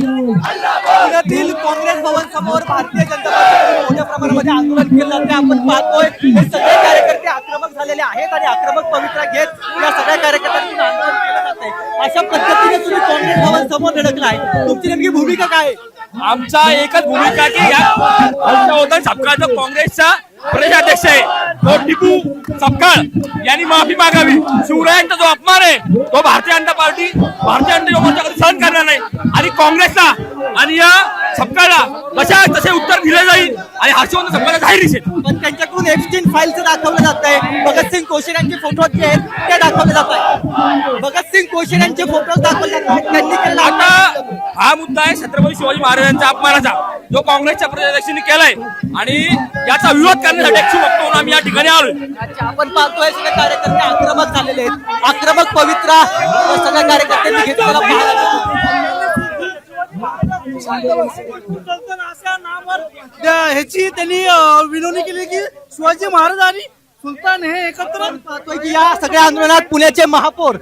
पुण्यातील काँग्रेस भवन समोर भारतीय जनता पक्षाने मोठ्या प्रमाणामध्ये आंदोलन केलं जाते। आपण पाहतोय हे सगळे कार्यकर्ते आक्रमक झालेले आहेत आणि आक्रमक पवित्रा घेत या सगळ्या कार्यकर्त्यांनी आंदोलन केलं जाते। अशा पद्धतीने तुम्ही काँग्रेस भवन समोर धडकलाय, तुमची नेमकी भूमिका काय आहे? आमचा एकच भूमिका की या सपकाळचा काँग्रेसचा प्रदेशाध्यक्ष आहे तो टिपू सपकाळ यांनी माफी मागावी। शिवरायांचा जो अपमान आहे तो भारतीय जनता पार्टी भारतीय जनता मोर्चा सहन करणार नाही आणि काँग्रेसला आणि या सपकाळला कशा तसे उत्तर दिले जाईल आणि हर्षवर्धन सपकाळला जाहीर दिसेल। पण त्यांच्याकडून एप्स्टीन फाईलचं दाखवलं जात आहे, भगतसिंग कोश्यारी फोटो जे आहेत ते दाखवले जात आहे, भगतसिंग कोश्यारी फोटो दाखवले जात आहेत। त्यांनी केलेला आता हा मुद्दा आहे छत्रपती शिवाजी महाराजांच्या अपमानाचा जो काँग्रेसच्या प्रदेशाध्यक्षांनी केलाय आणि याचा विरोध करण्यासाठी बघतो म्हणून आम्ही या ठिकाणी आलोय। अच्छा, आपण पाहतोय सगळे कार्यकर्ते आक्रमक झालेले आहेत, आक्रमक पवित्रा सगळ्या कार्यकर्त्यांनी घेतलेला ह्याची त्यांनी विनवणी केली की शिवाजी महाराज आणि सुलतान हे एकत्र। पाहतोय की या सगळ्या आंदोलनात पुण्याचे महापौर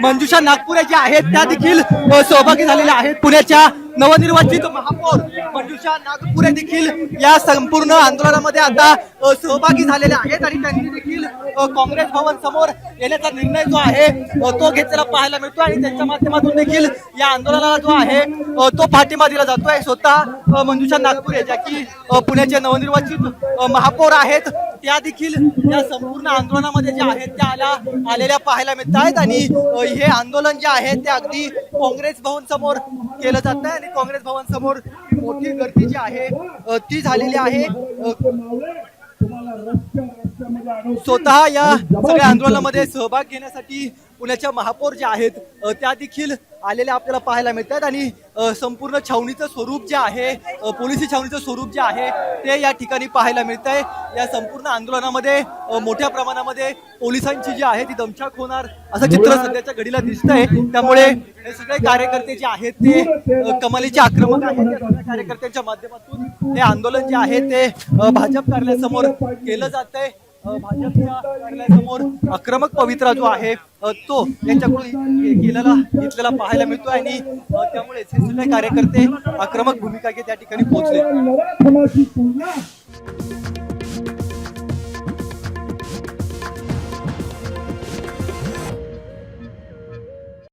मंजुषा नागपुरे जे आहेत त्या देखील सहभागी झालेल्या आहेत। पुण्याच्या नवनिर्वाचित महापौर मंजुषा नागपुरे देखील या संपूर्ण आंदोलनामध्ये आता सहभागी झालेल्या आहेत आणि त्यांनी देखील काँग्रेस भवन समोर येण्याचा निर्णय जो आहे तो घेतलेला पाहायला मिळतो आणि त्यांच्या माध्यमातून देखील या आंदोलनाला जो आहे तो पाठिंबा दिला जातोय। स्वतः मंजुषा नागपुरे ज्या की पुण्याचे नवनिर्वाचित महापौर आहेत त्या देखील या संपूर्ण आंदोलनामध्ये जे आहेत त्या आलेल्या पाहायला मिळत आहेत आणि हे आंदोलन जे आहे ते अगदी काँग्रेस भवन समोर केलं जात आहे आणि काँग्रेस भवन समोर मोठी गर्दी जी आहे ती झालेली आहे। स्वतः या सगळ्या आंदोलनामध्ये सहभाग घेण्यासाठी पुण्याच्या महापौर ज्या आहेत त्या देखील आलेल्या आपल्याला पाहायला मिळतात आणि संपूर्ण छावणीचं स्वरूप जे आहे पोलिसी छावणीचं स्वरूप जे आहे ते या ठिकाणी पाहायला मिळत आहे। या संपूर्ण आंदोलनामध्ये मोठ्या प्रमाणामध्ये पोलिसांची जी आहे ती दमछाक होणार असं चित्र सध्याच्या घडीला दिसतंय। त्यामुळे हे सगळे कार्यकर्ते जे आहेत ते कमालीचे आक्रमक आहेत। या सगळ्या कार्यकर्त्यांच्या माध्यमातून हे आंदोलन जे आहे ते भाजप कार्यालयासमोर केलं जात आहे। भाजपच्या कार्यालयासमोर आक्रमक पवित्रा जो आहे तो यांच्याकडून घेतलेला पाहायला मिळतोय आणि त्यामुळे हे सगळे कार्यकर्ते आक्रमक भूमिका घेत या ठिकाणी पोहोचले।